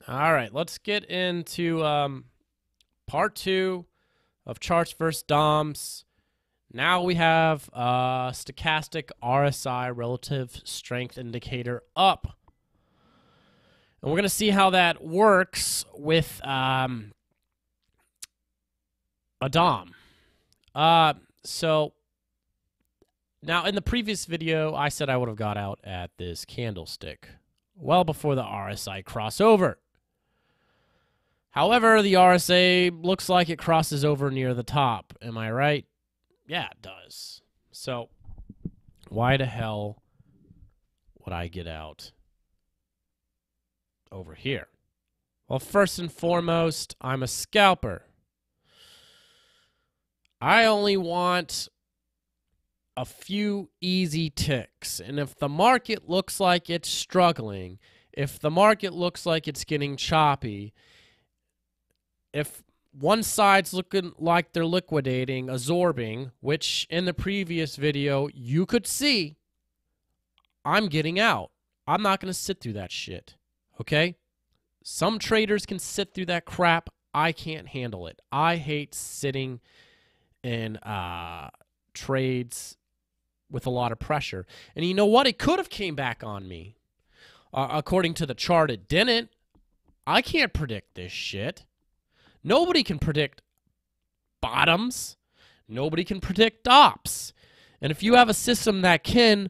All right, let's get into part 2 of charts versus DOMs. Now we have stochastic RSI, relative strength indicator, up. And we're going to see how that works with a DOM. So now in the previous video, I said I would have got out at this candlestick well before the RSI crossover. However, the RSA looks like it crosses over near the top. Am I right? Yeah, it does. So why the hell would I get out over here? Well, first and foremost, I'm a scalper. I only want a few easy ticks. And if the market looks like it's struggling, if the market looks like it's getting choppy, if one side's looking like they're liquidating, absorbing, which in the previous video you could see, I'm getting out. I'm not going to sit through that shit, okay? Some traders can sit through that crap. I can't handle it. I hate sitting in trades with a lot of pressure. And you know what? It could have came back on me. According to the chart, it didn't. I can't predict this shit. Nobody can predict bottoms. Nobody can predict tops. And if you have a system that can,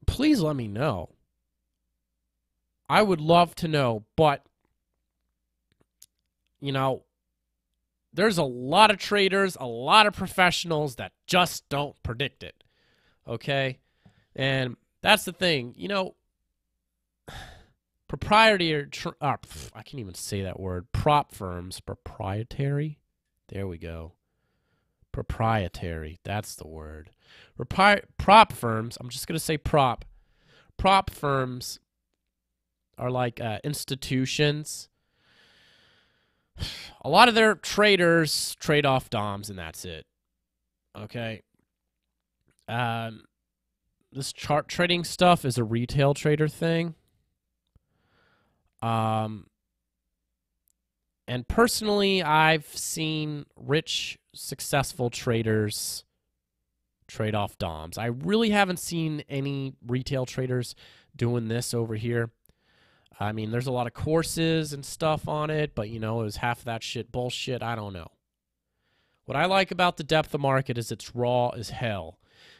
please let me know. I would love to know, but, you know, there's a lot of traders, a lot of professionals that just don't predict it, okay? And that's the thing, you know, proprietary, I can't even say that word, prop firms, proprietary, there we go, proprietary, that's the word. Prop firms, I'm just going to say prop firms are like institutions. A lot of their traders trade off DOMs, and that's it. Okay. This chart trading stuff is a retail trader thing. And personally, I've seen rich, successful traders trade off DOMs. I really haven't seen any retail traders doing this over here. I mean, there's a lot of courses and stuff on it, but, you know, it was half of that shit bullshit. I don't know. What I like about the depth of market is it's raw as hell.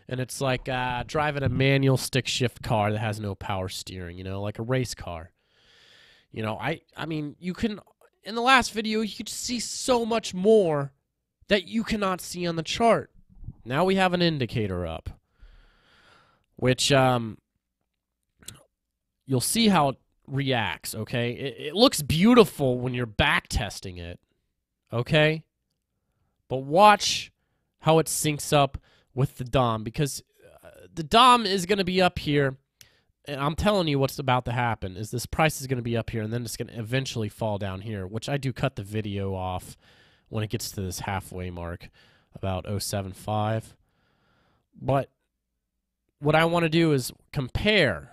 And it's like driving a manual stick shift car that has no power steering, you know, like a race car. You know, I mean, you can, in the last video, you could see so much more that you cannot see on the chart. Now we have an indicator up, which you'll see how it reacts, okay? It looks beautiful when you're back testing it, okay? But watch how it syncs up with the DOM, because the DOM is going to be up here, and I'm telling you what's about to happen is this price is going to be up here, and then it's going to eventually fall down here, which I do cut the video off when it gets to this halfway mark, about 0.75. But what I want to do is compare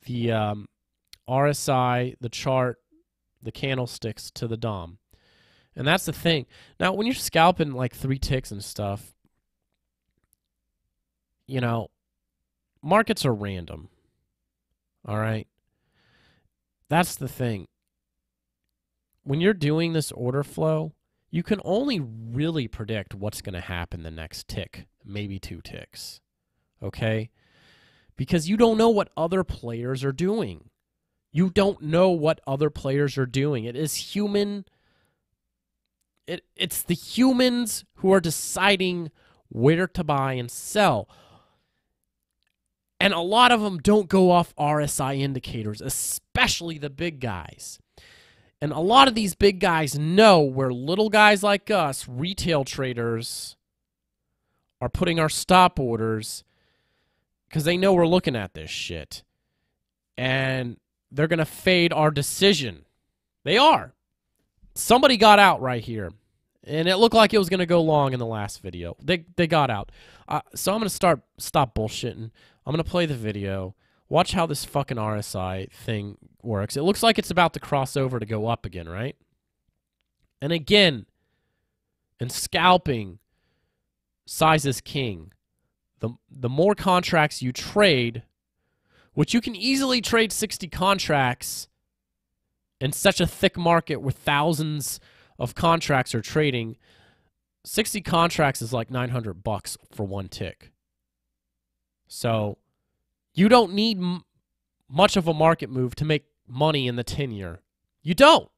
the RSI, the chart, the candlesticks to the DOM. And that's the thing. Now, when you're scalping like 3 ticks and stuff, you know, markets are random. All right? That's the thing. When you're doing this order flow, you can only really predict what's going to happen the next tick, maybe 2 ticks. Okay? Because you don't know what other players are doing. You don't know what other players are doing. It is human. It's the humans who are deciding where to buy and sell. And a lot of them don't go off RSI indicators, especially the big guys. And a lot of these big guys know where little guys like us, retail traders, are putting our stop orders because they know we're looking at this shit. And they're going to fade our decision. They are. Somebody got out right here. And it looked like it was going to go long in the last video. They got out. So I'm going to stop bullshitting. I'm going to play the video. Watch how this fucking RSI thing works. It looks like it's about to cross over to go up again, right? And again, in scalping, size is king. The more contracts you trade, which you can easily trade 60 contracts in such a thick market where thousands of contracts are trading, 60 contracts is like $900 for one tick. So you don't need much of a market move to make money in the 10-year. You don't.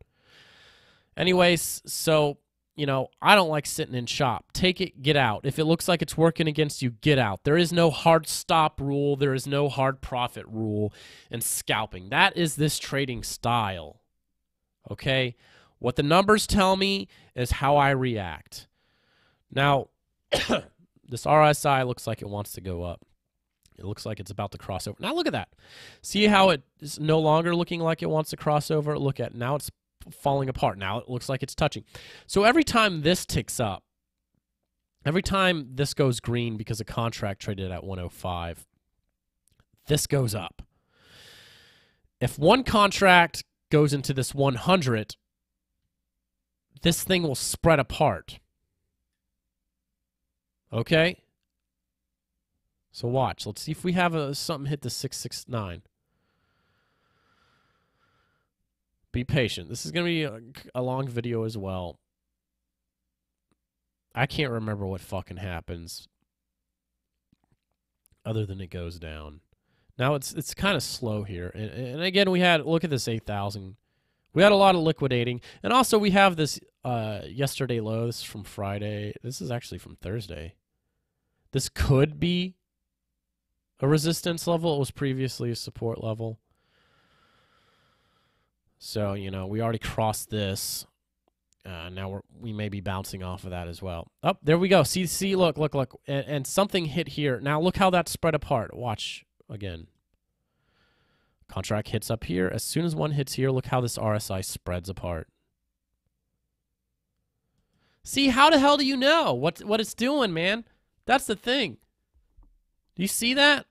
Anyways, so, you know, I don't like sitting in shop. Take it, get out. If it looks like it's working against you, get out. There is no hard stop rule. There is no hard profit rule in scalping. That is this trading style. Okay? What the numbers tell me is how I react. Now, this RSI looks like it wants to go up. It looks like it's about to cross over. Now look at that. See how it is no longer looking like it wants to cross over? Look at now it's falling apart. Now it looks like it's touching. So every time this ticks up, every time this goes green because a contract traded at 105, this goes up. If one contract goes into this 100, this thing will spread apart. Okay? So watch. Let's see if we have something hit the 669. Be patient. This is going to be a long video as well. I can't remember what fucking happens other than it goes down. Now it's kind of slow here. And again, we had, look at this 8,000. We had a lot of liquidating. And also we have this yesterday low. This is from Friday. This is actually from Thursday. This could be a resistance level. It was previously a support level. So, you know, we already crossed this. Now we may be bouncing off of that as well. Oh, there we go. See, look. And something hit here. Now look how that spread apart. Watch again. Contract hits up here. As soon as one hits here, look how this RSI spreads apart. See, how the hell do you know what it's doing, man? That's the thing. Do you see that?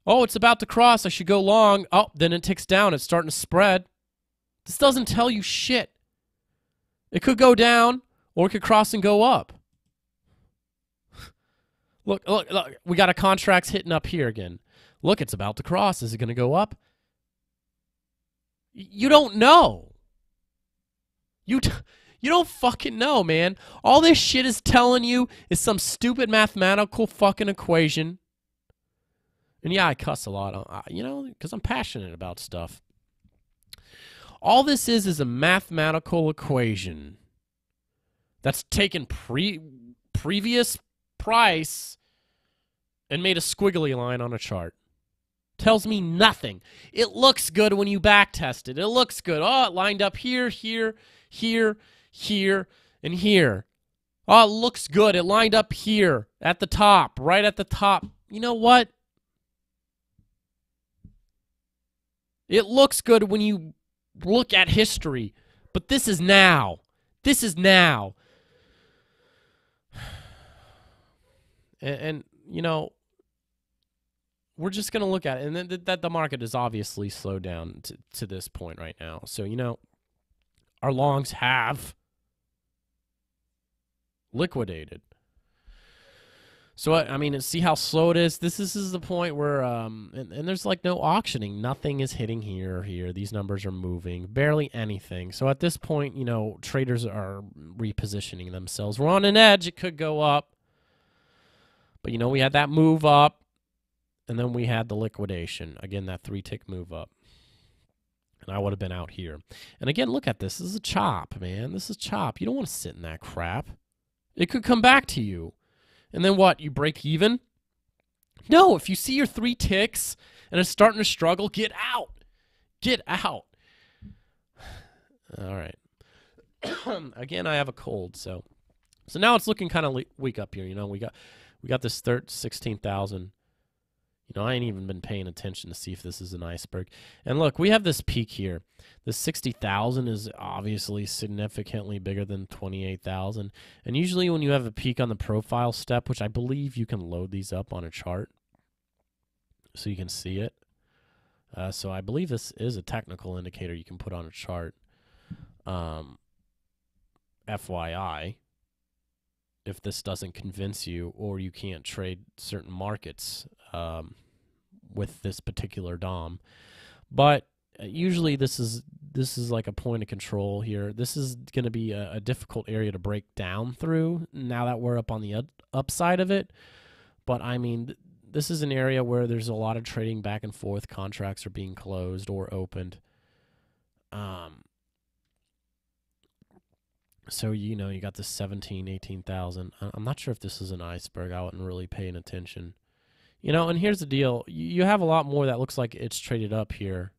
Oh, it's about to cross. I should go long. Oh, then it ticks down. It's starting to spread. This doesn't tell you shit. It could go down, or it could cross and go up. Look. We got a contract hitting up here again. Look, it's about to cross. Is it going to go up? You don't know. You don't fucking know, man. All this shit is telling you is some stupid mathematical fucking equation. And yeah, I cuss a lot, you know, because I'm passionate about stuff. All this is a mathematical equation that's taken previous price and made a squiggly line on a chart. Tells me nothing. It looks good when you back test it. It looks good. Oh, it lined up here, here, here, here, and here. Oh, it looks good. It lined up here at the top, right at the top. You know what? It looks good when you look at history, but this is now. This is now. And you know, we're just going to look at it. And that the market is obviously slowed down to this point right now. So, you know, our longs have liquidated. So, I mean, see how slow it is? This is the point where, and there's like no auctioning. Nothing is hitting here or here. These numbers are moving. Barely anything. So at this point, you know, traders are repositioning themselves. We're on an edge. It could go up. But, you know, we had that move up. And then we had the liquidation. Again, that 3-tick move up. And I would have been out here. And again, look at this. This is a chop, man. This is chop. You don't want to sit in that crap. It could come back to you. And then what? You break even? No, if you see your 3 ticks and it's starting to struggle, get out. Get out. All right. Again, I have a cold, so now it's looking kind of weak up here. You know, we got this 16,000. You know, I ain't even been paying attention to see if this is an iceberg. And look, we have this peak here. The 60,000 is obviously significantly bigger than 28,000. And usually when you have a peak on the profile step, which I believe you can load these up on a chart so you can see it. So I believe this is a technical indicator you can put on a chart. FYI, if this doesn't convince you or you can't trade certain markets with this particular DOM. But usually this is like a point of control here. This is going to be a difficult area to break down through now that we're up on the upside of it. But I mean, this is an area where there's a lot of trading back and forth. Contracts are being closed or opened. So, you know, you got the 17, 18,000. I'm not sure if this is an iceberg. I wasn't really paying attention. You know, and here's the deal. You have a lot more that looks like it's traded up here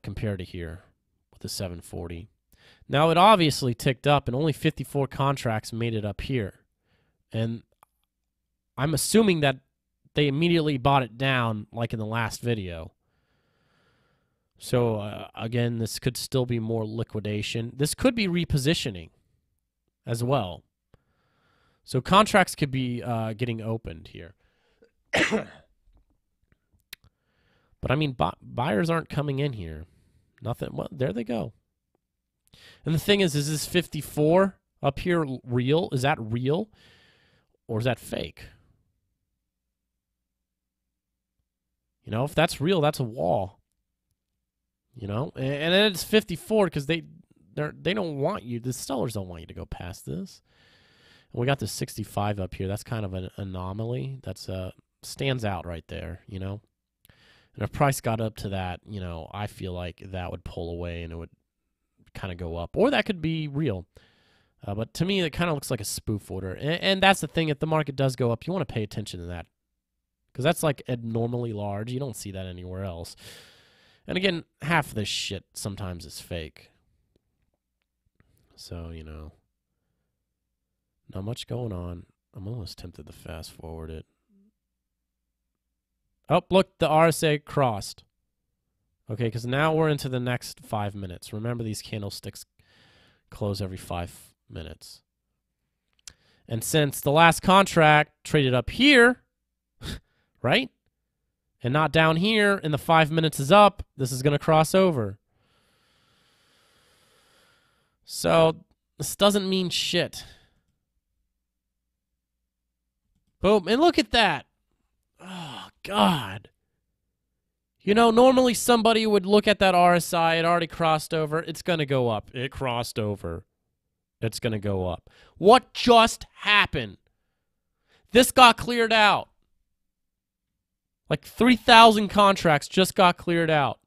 compared to here with the 740. Now, it obviously ticked up, and only 54 contracts made it up here. And I'm assuming that they immediately bought it down like in the last video. So, again, this could still be more liquidation. This could be repositioning as well. So contracts could be getting opened here. But, I mean, buyers aren't coming in here. Nothing. Well, there they go. And the thing is this 54 up here real? Is that real? Or is that fake? You know, if that's real, that's a wall. You know, and then it's 54 because they don't want you. The sellers don't want you to go past this. And we got the 65 up here. That's kind of an anomaly. That's stands out right there. You know, and if price got up to that, you know, I feel like that would pull away and it would kind of go up, or that could be real. But to me, it kind of looks like a spoof order. And that's the thing. If the market does go up, you want to pay attention to that because that's like abnormally large. You don't see that anywhere else. And again, half of this shit sometimes is fake. So, you know, not much going on. I'm almost tempted to fast forward it. Oh, look, the RSA crossed. Okay, because now we're into the next 5 minutes. Remember, these candlesticks close every 5 minutes. And since the last contract traded up here, right? And not down here, and the 5 minutes is up, this is going to cross over. So, this doesn't mean shit. Boom, and look at that. Oh, God. You know, normally somebody would look at that RSI, it already crossed over, it's going to go up. It crossed over. It's going to go up. What just happened? This got cleared out. Like 3,000 contracts just got cleared out.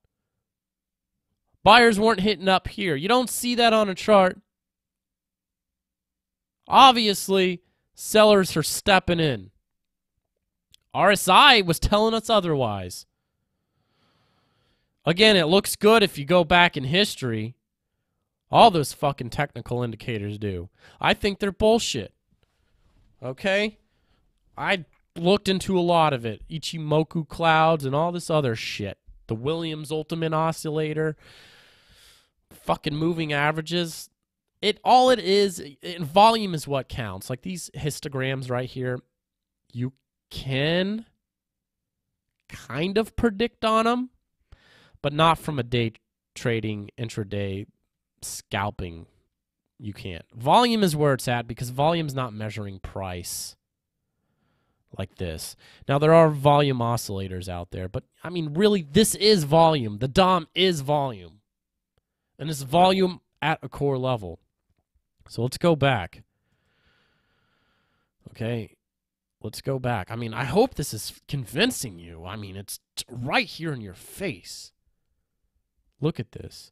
Buyers weren't hitting up here. You don't see that on a chart. Obviously, sellers are stepping in. RSI was telling us otherwise. Again, it looks good if you go back in history. All those fucking technical indicators do. I think they're bullshit. Okay? I looked into a lot of it. Ichimoku clouds and all this other shit. The Williams Ultimate Oscillator. Fucking moving averages. All it is, volume is what counts. Like these histograms right here, you can kind of predict on them, but not from a day trading, intraday scalping. You can't. Volume is where it's at because volume's not measuring price like this. Now, there are volume oscillators out there, but, I mean, really, this is volume. The DOM is volume. And it's volume at a core level. So let's go back. Okay, let's go back. I mean, I hope this is convincing you. I mean, it's right here in your face. Look at this.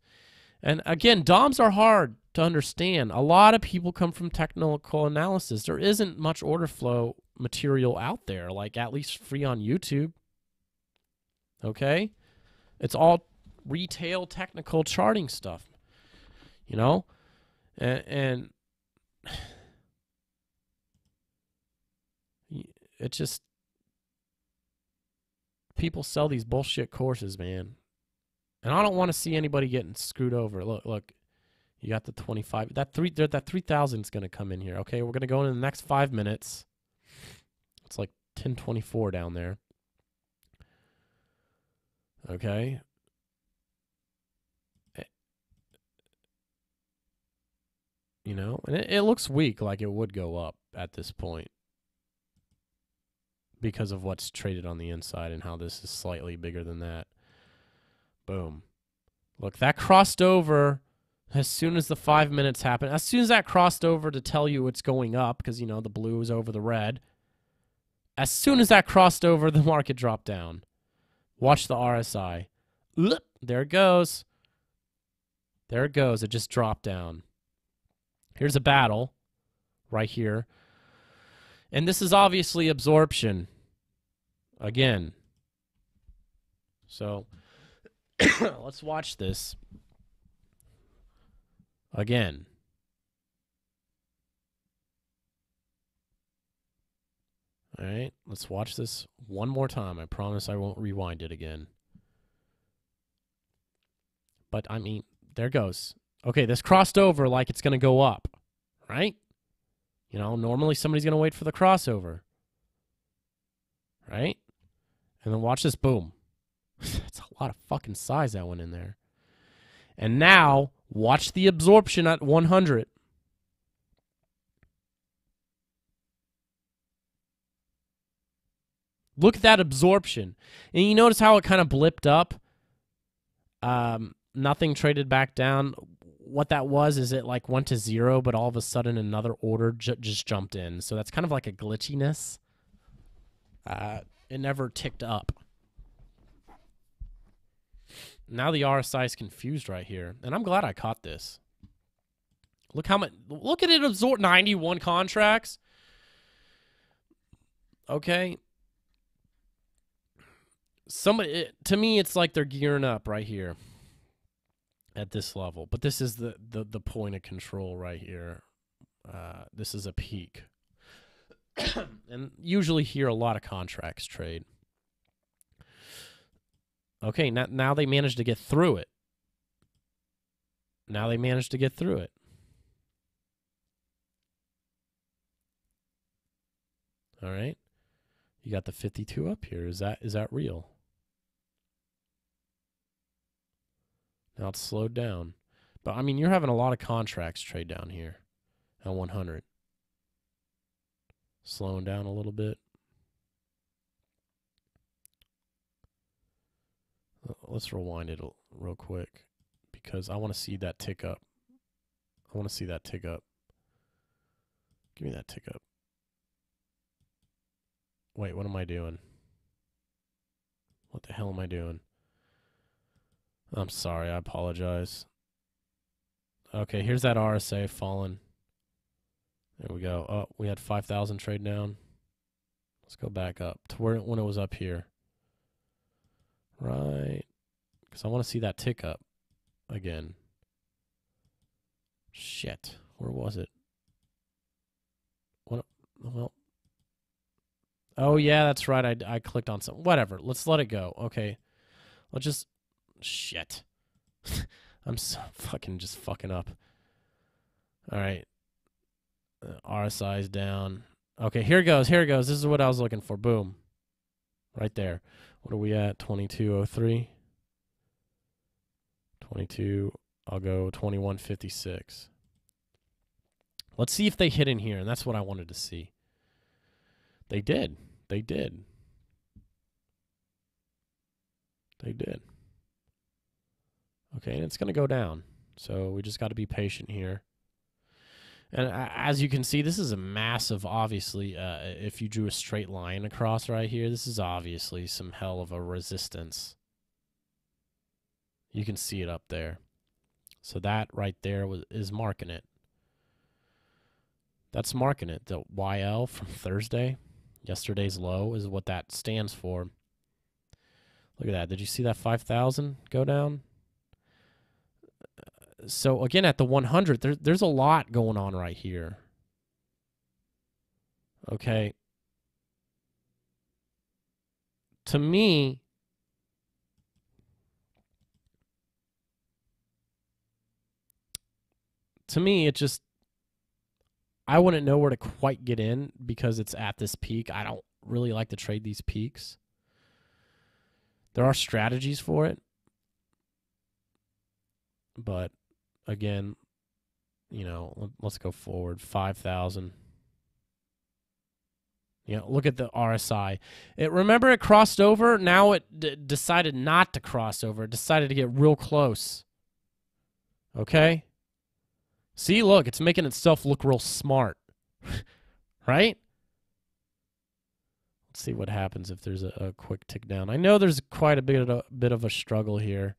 And again, DOMs are hard to understand. A lot of people come from technical analysis. There isn't much order flow material out there, like at least free on YouTube. Okay? It's all retail technical charting stuff. You know? And it just, people sell these bullshit courses, man. And I don't want to see anybody getting screwed over. Look, you got the 25. That 3,000 is going to come in here. Okay, we're going to go in the next 5 minutes. It's like 10:24 down there. Okay. You know, and it looks weak, like it would go up at this point because of what's traded on the inside and how this is slightly bigger than that. Boom. Look, that crossed over as soon as the 5 minutes happened. As soon as that crossed over to tell you it's going up, because, you know, the blue is over the red. As soon as that crossed over, the market dropped down. Watch the RSI. There it goes. There it goes. It just dropped down. Here's a battle right here. And this is obviously absorption. Again. So let's watch this. Again. All right, let's watch this one more time. I promise I won't rewind it again. But, I mean, there it goes. Okay, this crossed over like it's going to go up, right? You know, normally somebody's going to wait for the crossover, right? And then watch this, boom. That's a lot of fucking size that went in there. And now, watch the absorption at 100. Look at that absorption. And you notice how it kind of blipped up? Nothing traded back down. What that was is it like went to 0, but all of a sudden another order just jumped in. So that's kind of like a glitchiness. It never ticked up. Now the RSI is confused right here. And I'm glad I caught this. Look how much. Look at it absorb 91 contracts. Okay. To me, it's like they're gearing up right here at this level. But this is the point of control right here. This is a peak. And usually here a lot of contracts trade. Okay, now they managed to get through it. Now they managed to get through it. All right. You got the 52 up here. Is that real? Now it's slowed down. But, I mean, you're having a lot of contracts trade down here at 100. Slowing down a little bit. Let's rewind it real quick because I want to see that tick up. I want to see that tick up. Give me that tick up. Wait, what am I doing? What the hell am I doing? I'm sorry, I apologize. Okay, here's that RSA falling. There we go. Oh, we had 5,000 trade down. Let's go back up to when it was up here. Right. Because I want to see that tick up again. Shit. Where was it? What? Well. Oh, yeah, that's right. I clicked on something. Whatever. Let's let it go. Okay. Let's just... Shit. I'm so just fucking up. All right. RSI is down. Okay, here it goes. Here it goes. This is what I was looking for. Boom. Right there. What are we at? 22.03. 22. I'll go 21.56. Let's see if they hit in here, and that's what I wanted to see. They did. They did. They did. Okay, and it's going to go down. So we just got to be patient here. And as you can see, this is a massive, obviously, if you drew a straight line across right here, this is obviously some hell of a resistance. You can see it up there. So that right there is marking it. That's marking it. The YL from Thursday, yesterday's low, is what that stands for. Look at that. Did you see that 5,000 go down? So, again, at the 100, there's a lot going on right here. Okay. To me, it just, I wouldn't know where to quite get in because it's at this peak. I don't really like to trade these peaks. There are strategies for it. But again, you know, let's go forward. 5,000. You know, look at the RSI. Remember it crossed over. Now it decided not to cross over. It decided to get real close. Okay? See, look, it's making itself look real smart. Right? Let's see what happens if there's a quick tick down. I know there's quite a bit of a struggle here.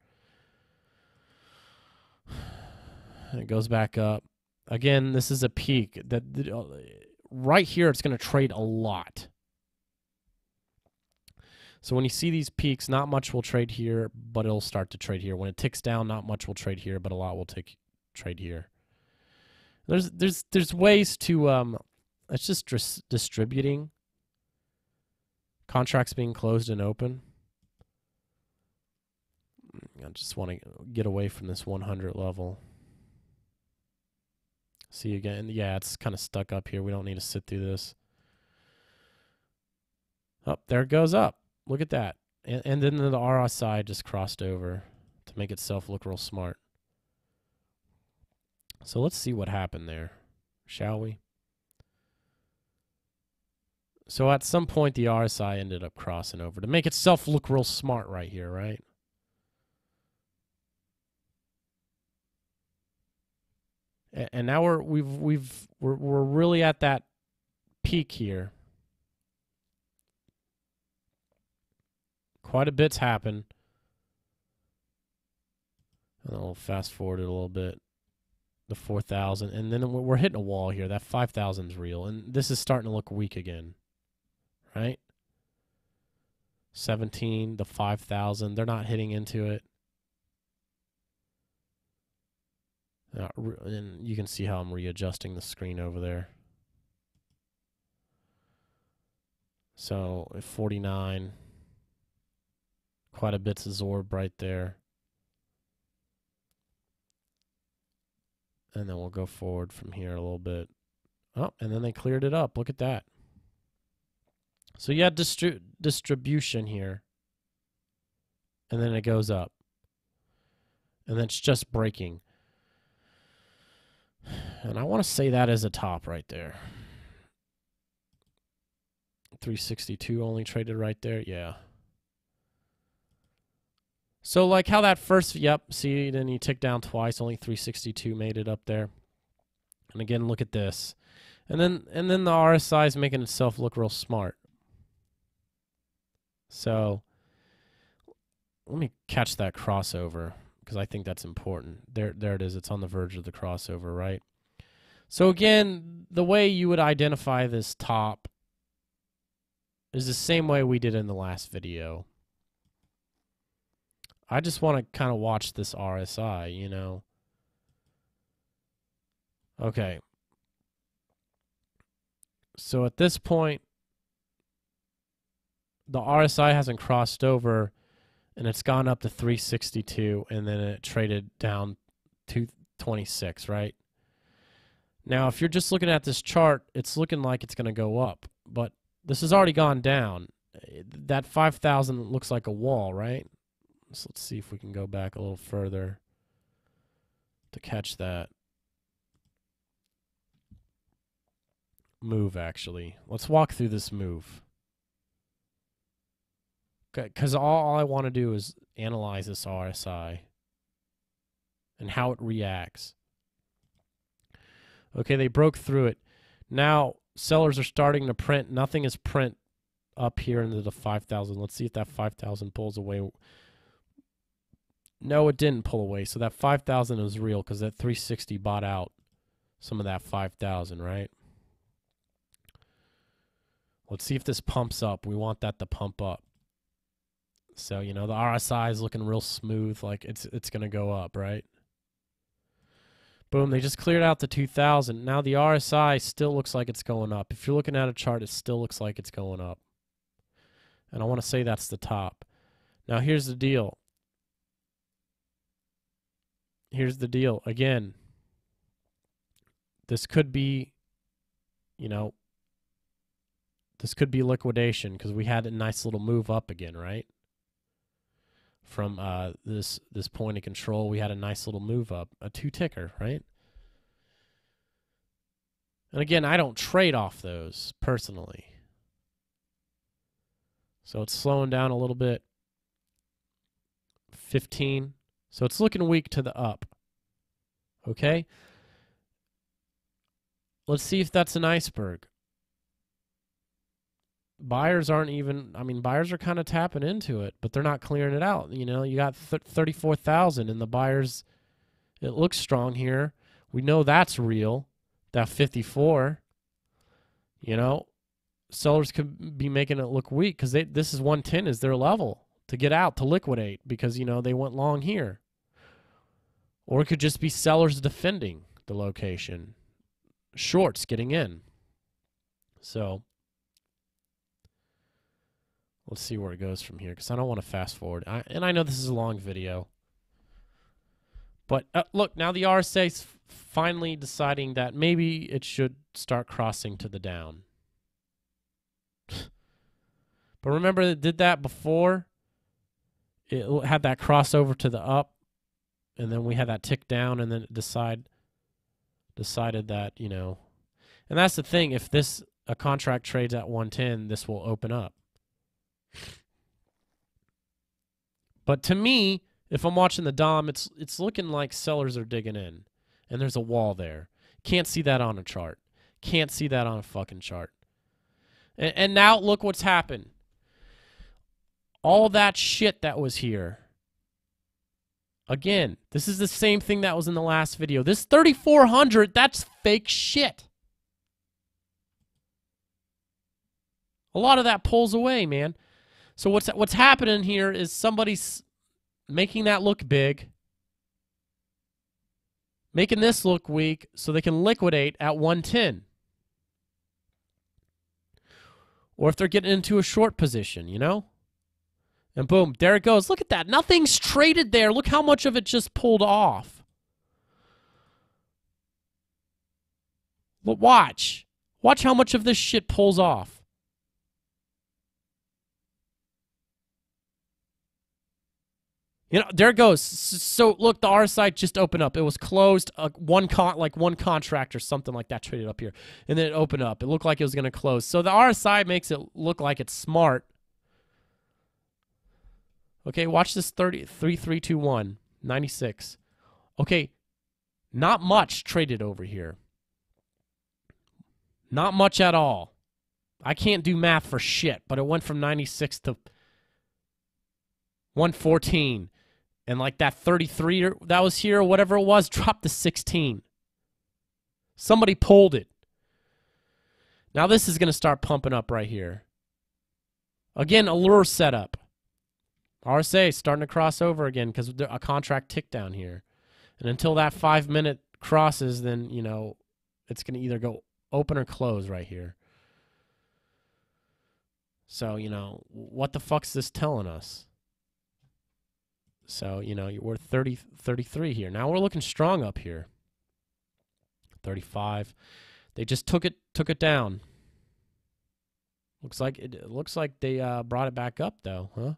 It goes back up. Again, this is a peak. Right here, it's going to trade a lot. So when you see these peaks, not much will trade here, but it'll start to trade here. When it ticks down, not much will trade here, but a lot will trade here. There's ways to it's just distributing. Contracts being closed and open. I just want to get away from this 100 level. See again, yeah, it's kind of stuck up here. We don't need to sit through this. Oh, there it goes up. Look at that. And then the RSI just crossed over to make itself look real smart. So let's see what happened there, shall we? So at some point, the RSI ended up crossing over to make itself look real smart right here, right? And now we're really at that peak here. Quite a bit's happened. And I'll fast forward it a little bit. The 4,000, and then we're hitting a wall here. That 5,000 is real, and this is starting to look weak again, right? 17, the 5,000, they're not hitting into it. And you can see how I'm readjusting the screen over there. So 49, quite a bit's absorbed right there. And then we'll go forward from here a little bit. Oh, and then they cleared it up. Look at that. So you had distribution here. And then it goes up. And then it's just breaking. And I want to say that is a top right there. 362 only traded right there. Yeah. So like how that first, yep, see, then you tick down twice, only 362 made it up there. And again, look at this. And then the RSI is making itself look real smart. So let me catch that crossover because I think that's important. There it is. It's on the verge of the crossover, right? So again, the way you would identify this top is the same way we did in the last video. I just want to kind of watch this RSI, you know. Okay. So at this point, the RSI hasn't crossed over, and it's gone up to 362, and then it traded down to 26, right? Now, if you're just looking at this chart, it's looking like it's going to go up, but this has already gone down. That 5,000 looks like a wall, right? So let's see if we can go back a little further to catch that move, actually. Let's walk through this move. Okay, because all I want to do is analyze this RSI and how it reacts. Okay, they broke through it. Now, sellers are starting to print. Nothing is print up here into the 5,000. Let's see if that 5,000 pulls away. No, it didn't pull away. So that 5,000 is real because that 360 bought out some of that 5,000, right? Let's see if this pumps up. We want that to pump up. So, you know, the RSI is looking real smooth, like it's going to go up, right? Boom, they just cleared out the 2,000. Now the RSI still looks like it's going up. If you're looking at a chart, it still looks like it's going up. And I want to say that's the top. Now here's the deal. Here's the deal. Again, this could be, you know, this could be liquidation because we had a nice little move up again, right? from this point of control. We had a nice little move up, a 2-ticker, right? And again, I don't trade off those personally. So it's slowing down a little bit. 15. So it's looking weak to the up. Okay? Let's see if that's an iceberg. Buyers aren't even, I mean, buyers are kind of tapping into it, but they're not clearing it out. You know, you got 34,000 and the buyers, it looks strong here. We know that's real. That 54, you know, sellers could be making it look weak because this is 110 is their level to get out, to liquidate, because, you know, they went long here. Or it could just be sellers defending the location, shorts getting in. So let's see where it goes from here, because I don't want to fast forward. And I know this is a long video. But look, now the RSA is finally deciding that maybe it should start crossing to the down. But remember, it did that before. It had that crossover to the up, and then we had that tick down, and then it decided that, you know. And that's the thing. If a contract trades at 110, this will open up. But to me, if I'm watching the DOM, it's looking like sellers are digging in, and there's a wall there. Can't see that on a chart. Can't see that on a fucking chart. And now look what's happened. All that shit that was here. Again, this is the same thing that was in the last video. This 3,400, that's fake shit. A lot of that pulls away, man. So what's happening here is somebody's making that look big, making this look weak so they can liquidate at 110. Or if they're getting into a short position, you know? And boom, there it goes. Look at that. Nothing's traded there. Look how much of it just pulled off. But watch. Watch how much of this shit pulls off. You know, there it goes. So look, the RSI just opened up. It was closed. One contract or something like that traded up here, and then it opened up. It looked like it was going to close. So the RSI makes it look like it's smart. Okay, watch this 3321 96. Okay, not much traded over here. Not much at all. I can't do math for shit, but it went from 96 to 114. And like that 33 that was here, or whatever it was, dropped to 16. Somebody pulled it. Now this is going to start pumping up right here. Again, a lure setup. RSA starting to cross over again because a contract tick down here. And until that 5-minute crosses, then, you know, it's going to either go open or close right here. So, you know, what the fuck's this telling us? So, you know, we're 33 here. Now we're looking strong up here. 35. They just took it down. Looks like they brought it back up though, huh?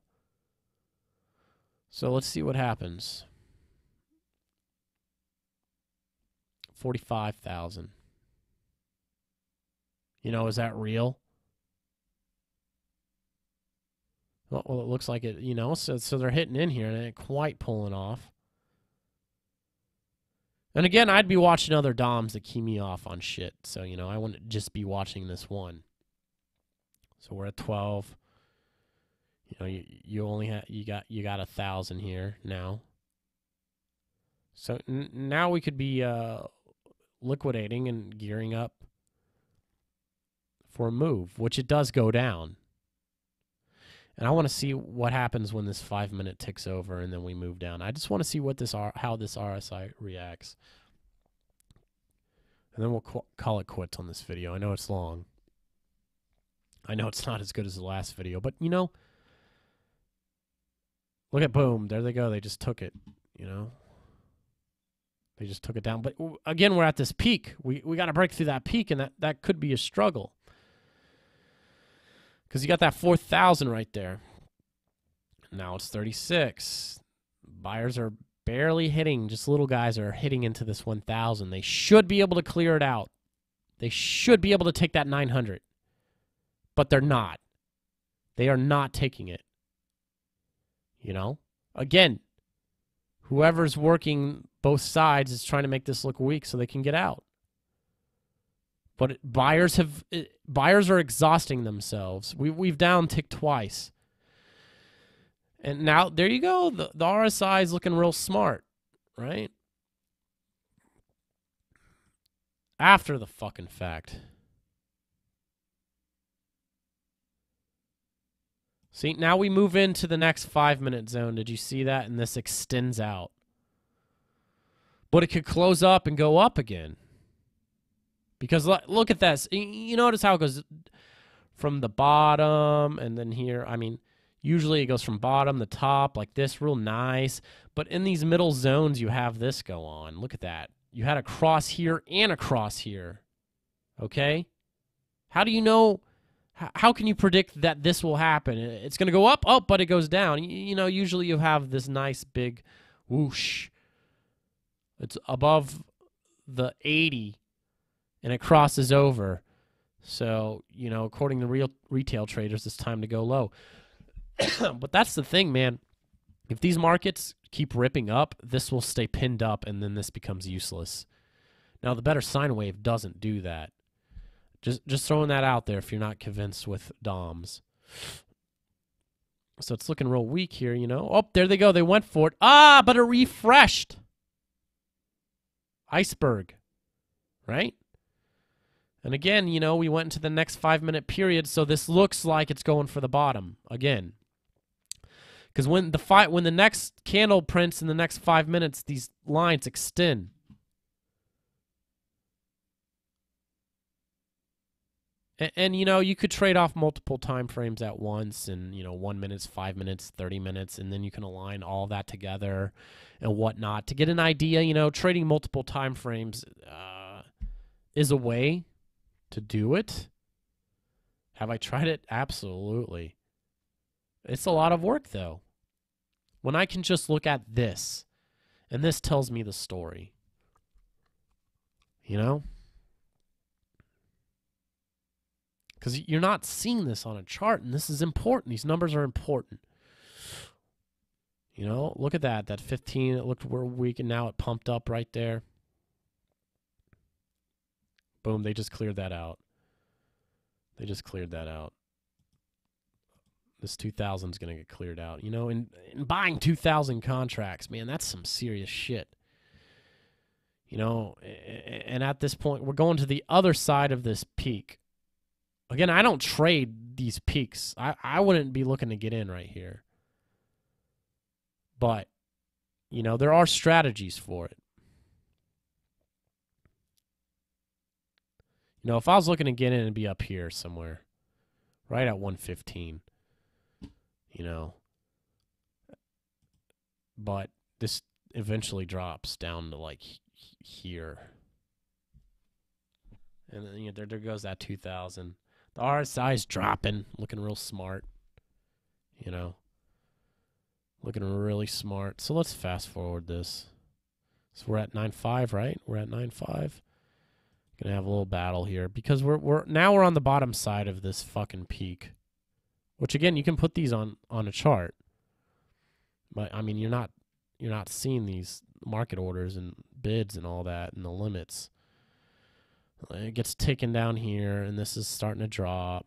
So let's see what happens. 45,000. You know, is that real? Well, it looks like it, you know, so they're hitting in here and it ain't quite pulling off. And again, I'd be watching other DOMs that key me off on shit. So, you know, I wouldn't just be watching this one. So we're at 12. You know, you only have you got 1,000 here now. So now we could be liquidating and gearing up for a move, which it does go down. And I want to see what happens when this 5-minute ticks over and then we move down. I just want to see what how this RSI reacts. And then we'll call it quits on this video. I know it's long. I know it's not as good as the last video, but you know, look at boom. There they go. They just took it, you know. They just took it down. But again, we're at this peak. We got to break through that peak, and that could be a struggle. Because you got that 4,000 right there. Now it's 36. Buyers are barely hitting. Just little guys are hitting into this 1,000. They should be able to clear it out. They should be able to take that 900. But they're not. They are not taking it. You know? Again, whoever's working both sides is trying to make this look weak so they can get out. But buyers are exhausting themselves. We've down ticked twice. And now, there you go. The RSI is looking real smart, right? After the fucking fact. See, now we move into the next 5-minute zone. Did you see that? And this extends out. But it could close up and go up again. Because look at this. You notice how it goes from the bottom and then here. I mean, usually it goes from bottom to top like this, real nice. But in these middle zones, you have this go on. Look at that. You had a cross here and a cross here. Okay? How do you know? How can you predict that this will happen? It's going to go up, but it goes down. You know, usually you have this nice big whoosh. It's above the 80, and it crosses over. So, you know, according to real retail traders, it's time to go low. But that's the thing, man. If these markets keep ripping up, this will stay pinned up, and then this becomes useless. Now, the better sine wave doesn't do that. Just throwing that out there if you're not convinced with DOMs. So it's looking real weak here, you know. Oh, there they go. They went for it. Ah, but it refreshed. Iceberg. Right? And again, you know, we went into the next 5-minute period, so this looks like it's going for the bottom again. Because when the next candle prints in the next 5 minutes, these lines extend. And, you know, you could trade off multiple time frames at once and, you know, 1 minute, 5 minutes, 30 minutes, and then you can align all that together and whatnot. To get an idea, you know, trading multiple time frames is a way to do it. Have I tried it? Absolutely. It's a lot of work, though. When I can just look at this, and this tells me the story. You know? Because you're not seeing this on a chart, and this is important. These numbers are important. You know, look at that. That 15, it looked real weak, and now it pumped up right there. Boom, they just cleared that out. They just cleared that out. This 2,000 is going to get cleared out. You know, and buying 2,000 contracts, man, that's some serious shit. You know, and at this point, we're going to the other side of this peak. Again, I don't trade these peaks. I wouldn't be looking to get in right here. But, you know, there are strategies for it. You know, if I was looking to get in, it'd be up here somewhere. Right at 115. You know. But this eventually drops down to, like, here. And then, you know, there goes that 2,000. The RSI is dropping, looking real smart, you know, looking really smart. So let's fast forward this. So we're at 9.5, right? We're at 9.5. Gonna have a little battle here because we're on the bottom side of this fucking peak, which again you can put these on a chart, but I mean you're not seeing these market orders and bids and all that and the limits. It gets taken down here, and this is starting to drop.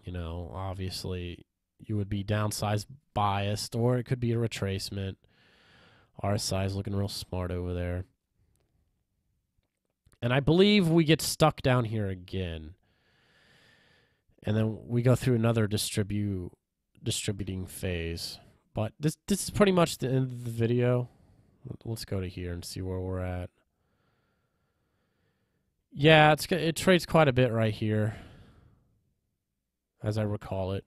You know, obviously, you would be downside biased, or it could be a retracement. RSI is looking real smart over there. And I believe we get stuck down here again. And then we go through another distributing phase. But this is pretty much the end of the video. Let's go to here and see where we're at. Yeah, it trades quite a bit right here, as I recall it.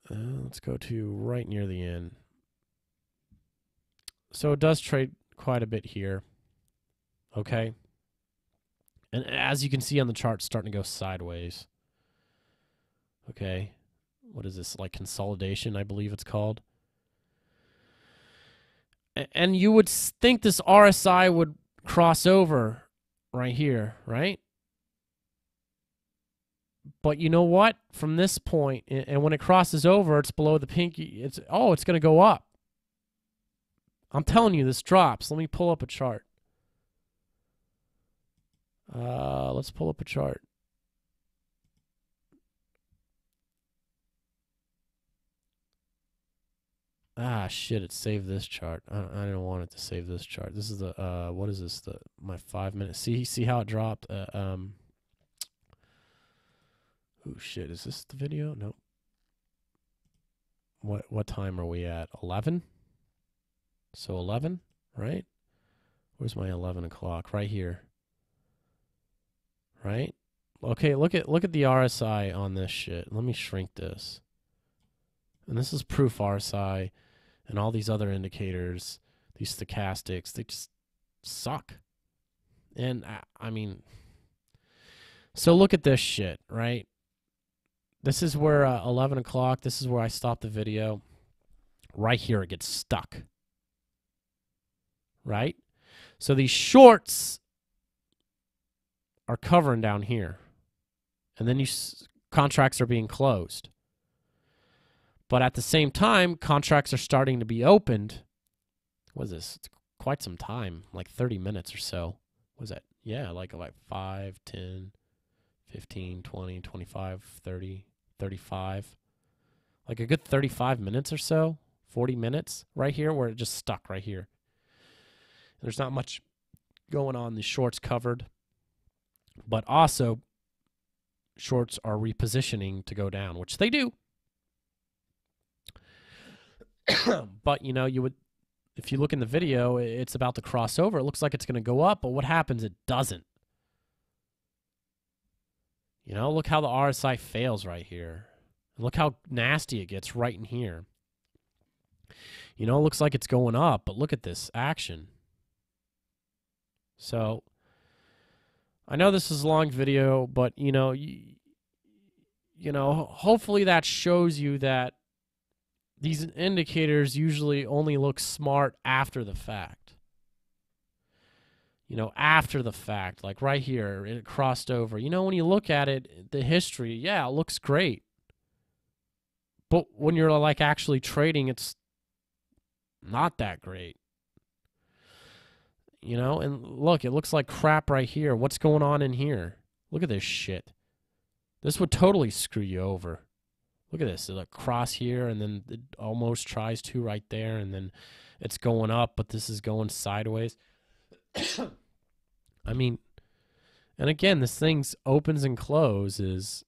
Let's go to right near the end. So it does trade quite a bit here. Okay. And as you can see on the chart, it's starting to go sideways. Okay. What is this, like consolidation, I believe it's called. And you would think this RSI would cross over right here, right? But you know what? From this point, and when it crosses over, it's below the pinky. It's going to go up. I'm telling you, this drops. Let me pull up a chart. Let's pull up a chart. Ah, shit, it saved this chart. I didn't want it to save this chart. This is the, what is this? My 5 minutes. See how it dropped? Oh, shit, is this the video? No. What time are we at? 11? So 11, right? Where's my 11 o'clock? Right here. Right? Okay, look at the RSI on this shit. Let me shrink this. And this is proof RSI, and all these other indicators, these stochastics, they just suck. And I mean, so look at this shit, right? This is where 11 o'clock, this is where I stopped the video. Right here, it gets stuck. Right? So these shorts are covering down here. And then contracts are being closed. But at the same time, contracts are starting to be opened. What is this? It's quite some time, like 30 minutes or so. What is that? Yeah, like 5, 10, 15, 20, 25, 30, 35. Like a good 35 minutes or so, 40 minutes right here where it just stuck right here. There's not much going on. The shorts covered. But also, shorts are repositioning to go down, which they do. But, you know, if you look in the video, it's about to cross over. It looks like it's going to go up, but what happens? It doesn't. You know, look how the RSI fails right here. Look how nasty it gets right in here. You know, it looks like it's going up, but look at this action. So, I know this is a long video, but, you know, hopefully that shows you that these indicators usually only look smart after the fact. You know, after the fact, like right here, it crossed over. You know, when you look at it, the history, yeah, it looks great. But when you're like actually trading, it's not that great. You know, and look, it looks like crap right here. What's going on in here? Look at this shit. This would totally screw you over. Look at this. It's a cross here, and then it almost tries to right there, and then it's going up, but this is going sideways. I mean, and again, this thing's opens and closes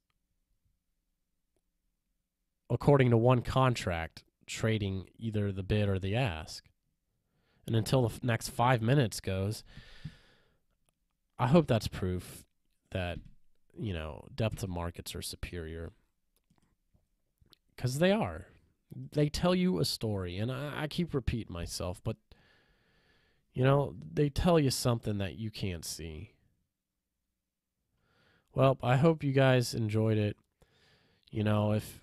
according to one contract, trading either the bid or the ask. And until the next 5 minutes goes, I hope that's proof that, you know, depth of markets are superior. Because they are. They tell you a story. And I keep repeating myself, but, you know, they tell you something that you can't see. Well, I hope you guys enjoyed it. You know, if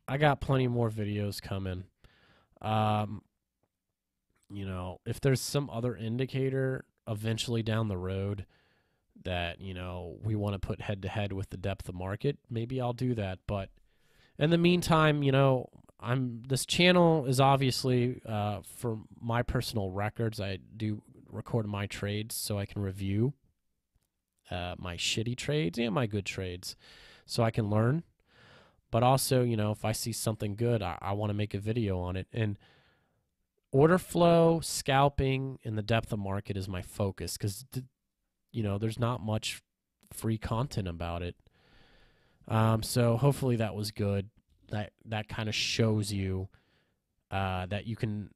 I got plenty more videos coming. You know, if there's some other indicator eventually down the road that, you know, we want to put head to head with the depth of market, maybe I'll do that. But in the meantime, you know, this channel is obviously for my personal records. I do record my trades so I can review my shitty trades and my good trades so I can learn. But also, you know, if I see something good, I want to make a video on it. And order flow, scalping, and the depth of market is my focus because, you know, there's not much free content about it. So hopefully that was good. That kind of shows you that you can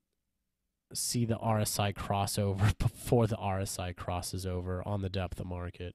see the RSI crossover before the RSI crosses over on the depth of market.